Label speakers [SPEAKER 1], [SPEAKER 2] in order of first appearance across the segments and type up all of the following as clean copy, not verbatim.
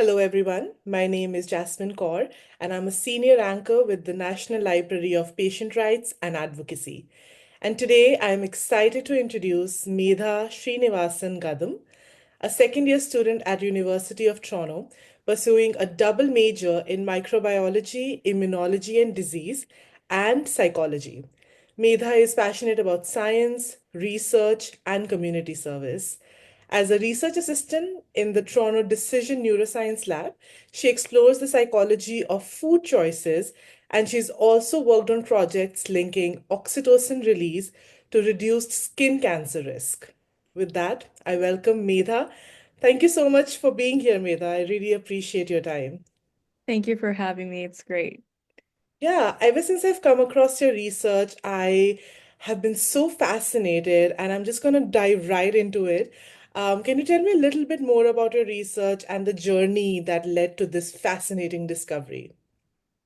[SPEAKER 1] Hello, everyone. My name is Jasmine Kaur, and I'm a senior anchor with the National Library of Patient Rights and Advocacy. And today I'm excited to introduce Medha Srinivasan Gadam, a second year student at University of Toronto, pursuing a double major in microbiology, immunology and disease, and psychology. Medha is passionate about science, research, and community service. As a research assistant in the Toronto Decision Neuroscience Lab, she explores the psychology of food choices, and she's also worked on projects linking oxytocin release to reduced skin cancer risk. With that, I welcome Medha. Thank you so much for being here, Medha. I really appreciate your time.
[SPEAKER 2] Thank you for having me. It's great.
[SPEAKER 1] Yeah, ever since I've come across your research, I have been so fascinated, and I'm just going to dive right into it. Can you tell me a little bit more about your research and the journey that led to this fascinating discovery?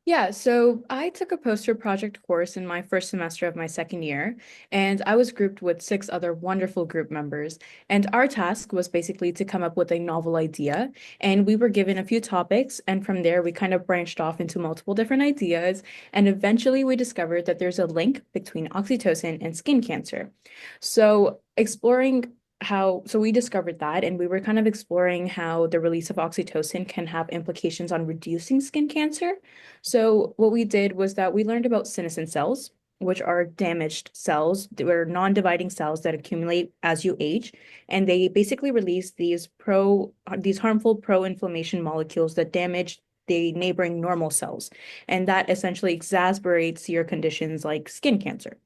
[SPEAKER 2] Yeah, so I took a poster project course in my first semester of my second year, and I was grouped with six other wonderful group members. And our task was basically to come up with a novel idea. And we were given a few topics, and from there, we kind of branched off into multiple different ideas. And eventually, we discovered that there's a link between oxytocin and skin cancer. So, exploring so we discovered that and we were kind of exploring how the release of oxytocin can have implications on reducing skin cancer. So what we did was that we learned about senescent cells, which are damaged cells. They're non-dividing cells that accumulate as you age, and they basically release these harmful pro-inflammation molecules that damage the neighboring normal cells, and that essentially exacerbates your conditions like skin cancer.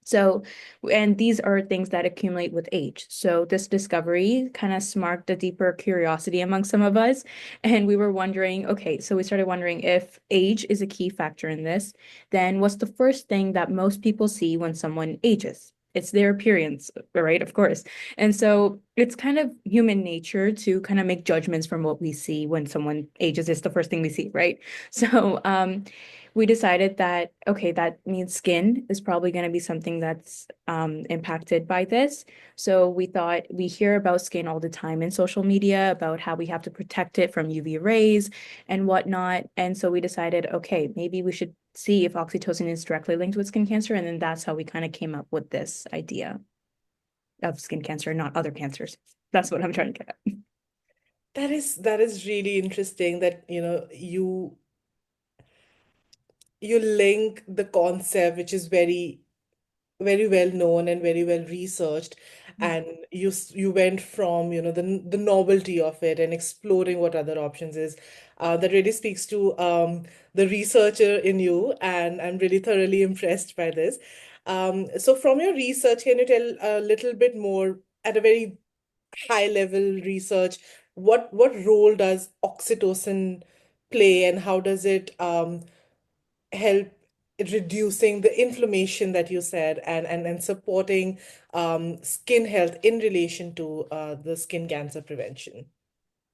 [SPEAKER 2] So, and these are things that accumulate with age. So, this discovery kind of sparked a deeper curiosity among some of us. And we were wondering, okay, so we started wondering if age is a key factor in this, then what's the first thing that most people see when someone ages? It's their appearance, right? Of course. And so it's kind of human nature to kind of make judgments from what we see when someone ages. It's the first thing we see, right? So, we decided that, okay, that means skin is probably going to be something that's impacted by this. So we thought we hear about skin all the time in social media about how we have to protect it from UV rays and whatnot. And so we decided, okay, maybe we should see if oxytocin is directly linked with skin cancer. And then that's how we kind of came up with this idea of skin cancer, not other cancers. That's what I'm trying to get at.
[SPEAKER 1] That is really interesting that you link the concept, which is very well known and very well researched, and you went from the novelty of it and exploring what other options is. That really speaks to the researcher in you, and I'm really thoroughly impressed by this. So from your research, can you tell a little bit more at a very high level research, what role does oxytocin play, and how does it help reducing the inflammation that you said, and supporting skin health in relation to the skin cancer prevention?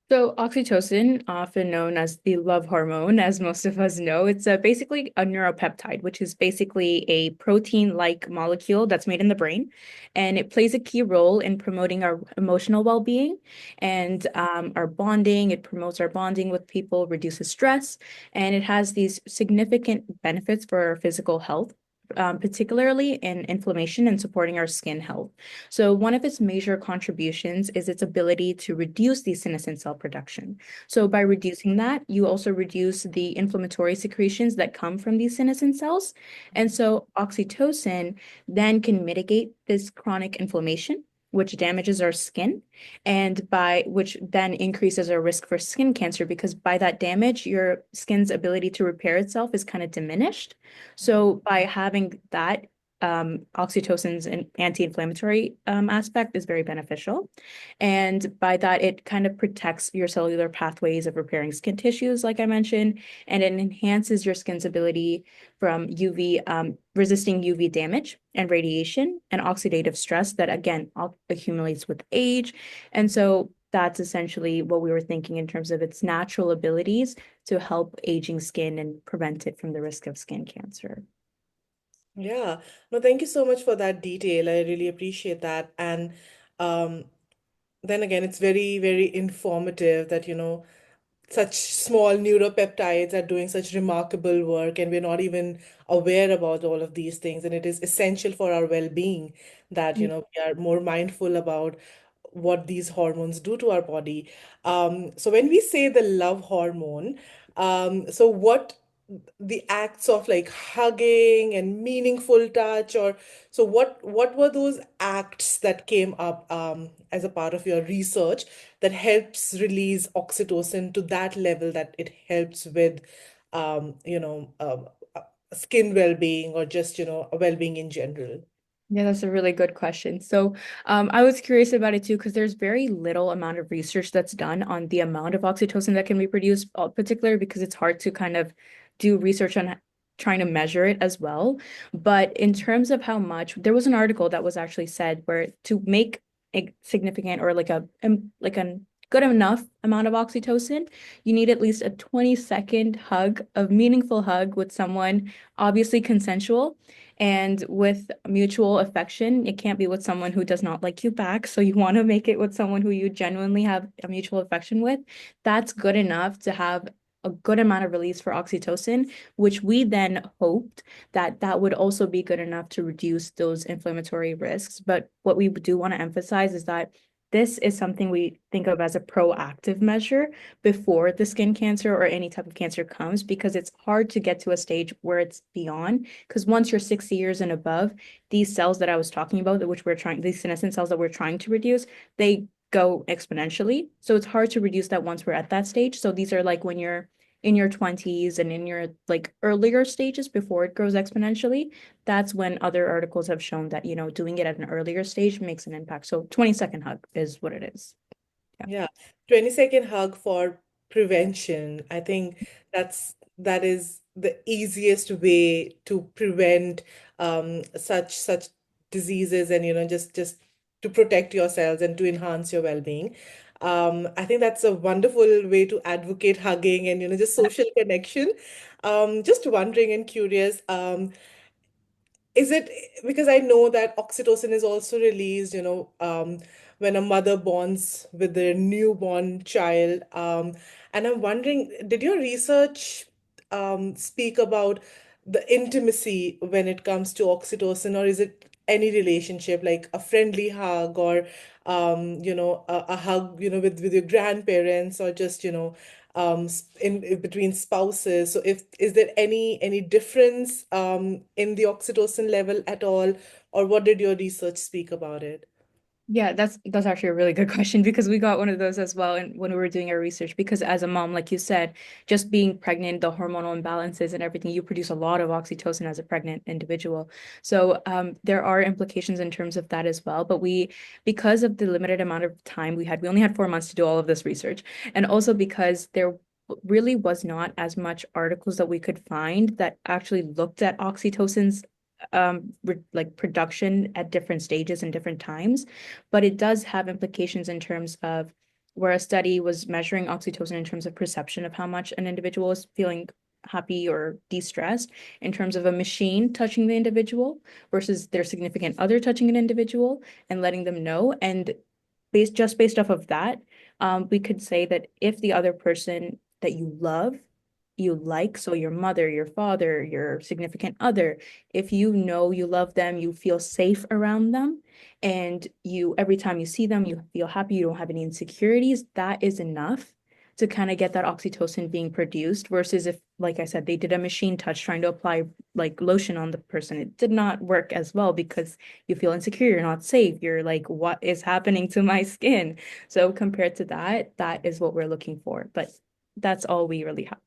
[SPEAKER 2] So oxytocin, often known as the love hormone, as most of us know, it's basically a neuropeptide, which is basically a protein-like molecule that's made in the brain, and it plays a key role in promoting our emotional well-being and our bonding. It promotes our bonding with people, reduces stress, and it has these significant benefits for our physical health. Particularly in inflammation and supporting our skin health. So one of its major contributions is its ability to reduce the senescent cell production. So by reducing that, you also reduce the inflammatory secretions that come from these senescent cells. And so oxytocin then can mitigate this chronic inflammation, which damages our skin, and by which then increases our risk for skin cancer because by that damage, your skin's ability to repair itself is kind of diminished. So by having that oxytocin's an anti-inflammatory aspect is very beneficial. And by that, it kind of protects your cellular pathways of repairing skin tissues, like I mentioned, and it enhances your skin's ability from UV, resisting UV damage and radiation and oxidative stress that, again, accumulates with age. And so that's essentially what we were thinking in terms of its natural abilities to help aging skin and prevent it from the risk of skin cancer.
[SPEAKER 1] Yeah, no, thank you so much for that detail. I really appreciate that. And then again, it's very, very informative that such small neuropeptides are doing such remarkable work, and we're not even aware about all of these things. And it is essential for our well-being that, we are more mindful about what these hormones do to our body. So when we say the love hormone, so what the acts of like hugging and meaningful touch, or so what were those acts that came up as a part of your research that helps release oxytocin to that level that it helps with um, you know um, skin well-being, or just well-being in general?
[SPEAKER 2] Yeah, that's a really good question. So, I was curious about it too, because there's very little amount of research that's done on the amount of oxytocin that can be produced, particularly because it's hard to kind of do research on trying to measure it as well. But in terms of how much, there was an article that was actually said where to make a significant or like a good enough amount of oxytocin, you need at least a 20-second hug, a meaningful hug with someone, obviously consensual and with mutual affection. It can't be with someone who does not like you back. So you want to make it with someone who you genuinely have a mutual affection with. That's good enough to have a good amount of release for oxytocin, which we then hoped that that would also be good enough to reduce those inflammatory risks. But what we do want to emphasize is that this is something we think of as a proactive measure before the skin cancer or any type of cancer comes, because it's hard to get to a stage where it's beyond. Because once you're 60 years and above, these cells that I was talking about, which we're trying, these senescent cells that we're trying to reduce, they go exponentially. So it's hard to reduce that once we're at that stage. So these are like when you're in your 20s and in your like earlier stages before it grows exponentially. That's when other articles have shown that, doing it at an earlier stage makes an impact. So 20-second hug is what it is. Yeah.
[SPEAKER 1] Yeah, 20-second hug for prevention. I think that is the easiest way to prevent such diseases, and just to protect yourselves and to enhance your well-being. I think that's a wonderful way to advocate hugging and just social connection. Just wondering and curious, is it because I know that oxytocin is also released, when a mother bonds with their newborn child? And I'm wondering, did your research speak about the intimacy when it comes to oxytocin, or is it any relationship, like a friendly hug, or a hug, with your grandparents, or just, in between spouses? So if is there any difference in the oxytocin level at all, or what did your research speak about it?
[SPEAKER 2] Yeah, that's actually a really good question because we got one of those as well and when we were doing our research because as a mom, like you said, just being pregnant, the hormonal imbalances and everything, you produce a lot of oxytocin as a pregnant individual. So there are implications in terms of that as well. But because of the limited amount of time we only had 4 months to do all of this research. And also because there really was not as much articles that we could find that actually looked at oxytocin's like production at different stages and different times, but it does have implications in terms of where a study was measuring oxytocin in terms of perception of how much an individual is feeling happy or de-stressed in terms of a machine touching the individual versus their significant other touching an individual and letting them know. And based off of that, we could say that if the other person that you love, you like, so your mother, your father, your significant other, if you know you love them, you feel safe around them, and you every time you see them, you feel happy, you don't have any insecurities, that is enough to kind of get that oxytocin being produced versus if, like I said, they did a machine touch trying to apply like lotion on the person. It did not work as well because you feel insecure, you're not safe. You're like, what is happening to my skin? So compared to that, that is what we're looking for. But that's all we really have.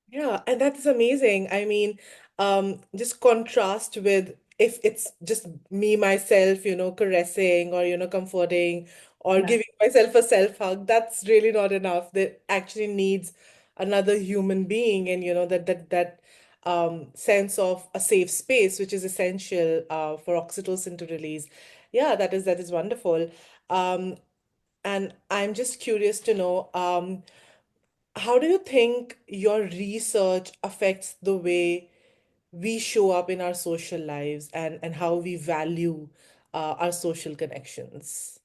[SPEAKER 1] Yeah, and that's amazing. I mean, just contrast with if it's just me myself, caressing, or comforting, or
[SPEAKER 2] Yeah.
[SPEAKER 1] giving myself a self hug. That's really not enough. That actually needs another human being, and that sense of a safe space, which is essential for oxytocin to release. Yeah, that is wonderful. Um, and I'm just curious to know, how do you think your research affects the way we show up in our social lives, and how we value our social connections?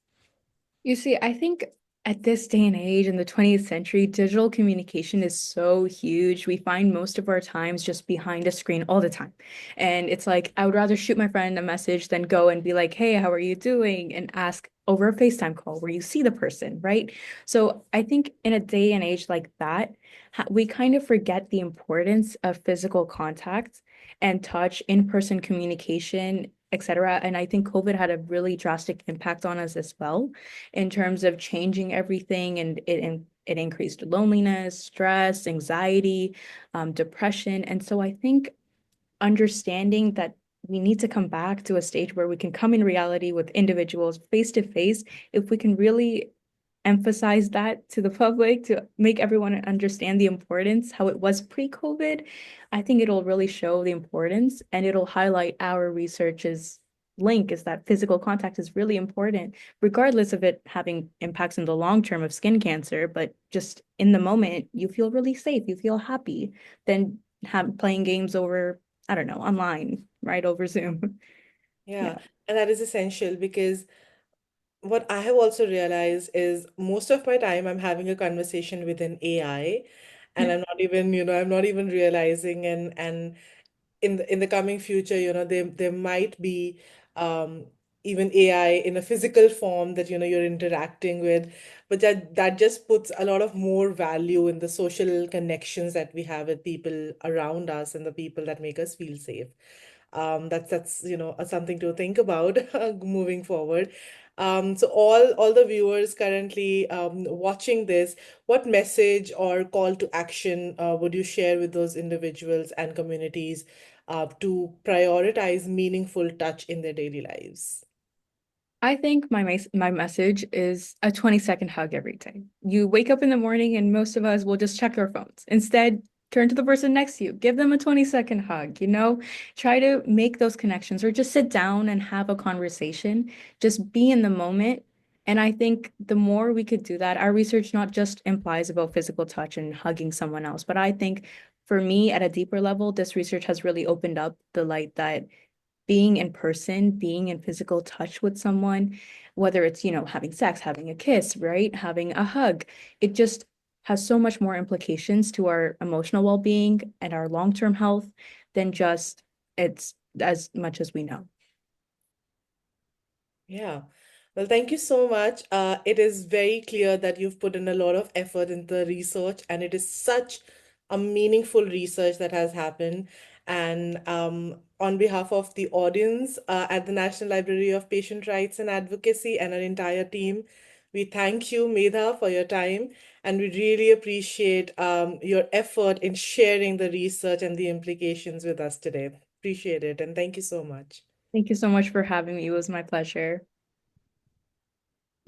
[SPEAKER 2] You see, I think At this day and age in the 20th century, digital communication is so huge. We find most of our times just behind a screen all the time. And it's like, I would rather shoot my friend a message than go and be like, hey, how are you doing? And ask over a FaceTime call where you see the person, right? So I think in a day and age like that, we kind of forget the importance of physical contact and touch, in-person communication, etc. And I think COVID had a really drastic impact on us as well in terms of changing everything, and it increased loneliness, stress, anxiety, depression. And so I think understanding that we need to come back to a stage where we can come in reality with individuals face to face, if we can really emphasize that to the public to make everyone understand the importance, how it was pre-COVID, I think it'll really show the importance, and it'll highlight our research's link is that physical contact is really important, regardless of it having impacts in the long term of skin cancer, but just in the moment, you feel really safe, you feel happy, than playing games over, I don't know, online, right, over Zoom.
[SPEAKER 1] Yeah,
[SPEAKER 2] Yeah.
[SPEAKER 1] and that is essential because what I have also realized is most of my time I'm having a conversation with an AI, and I'm not even realizing, and in the coming future, there might be um, even AI in a physical form that you're interacting with, but that just puts a lot of more value in the social connections that we have with people around us and the people that make us feel safe. That's something to think about moving forward. So all the viewers currently watching this, what message or call to action would you share with those individuals and communities to prioritize meaningful touch in their daily lives?
[SPEAKER 2] I think my message is a 20-second hug every day. You wake up in the morning and most of us will just check our phones. Instead, turn to the person next to you, give them a 20-second hug, try to make those connections or just sit down and have a conversation. Just be in the moment. And I think the more we could do that, our research not just implies about physical touch and hugging someone else, but I think for me at a deeper level, this research has really opened up the light that being in person, being in physical touch with someone, whether it's, having sex, having a kiss, right? Having a hug, it just has so much more implications to our emotional well-being and our long-term health than just it's as much as we know.
[SPEAKER 1] Yeah. Well, thank you so much. It is very clear that you've put in a lot of effort in the research, and it is such a meaningful research that has happened. And on behalf of the audience at the National Library of Patient Rights and Advocacy and our entire team, we thank you, Medha, for your time, and we really appreciate your effort in sharing the research and the implications with us today. Appreciate it, and thank you so much.
[SPEAKER 2] Thank you so much for having me. It was my pleasure.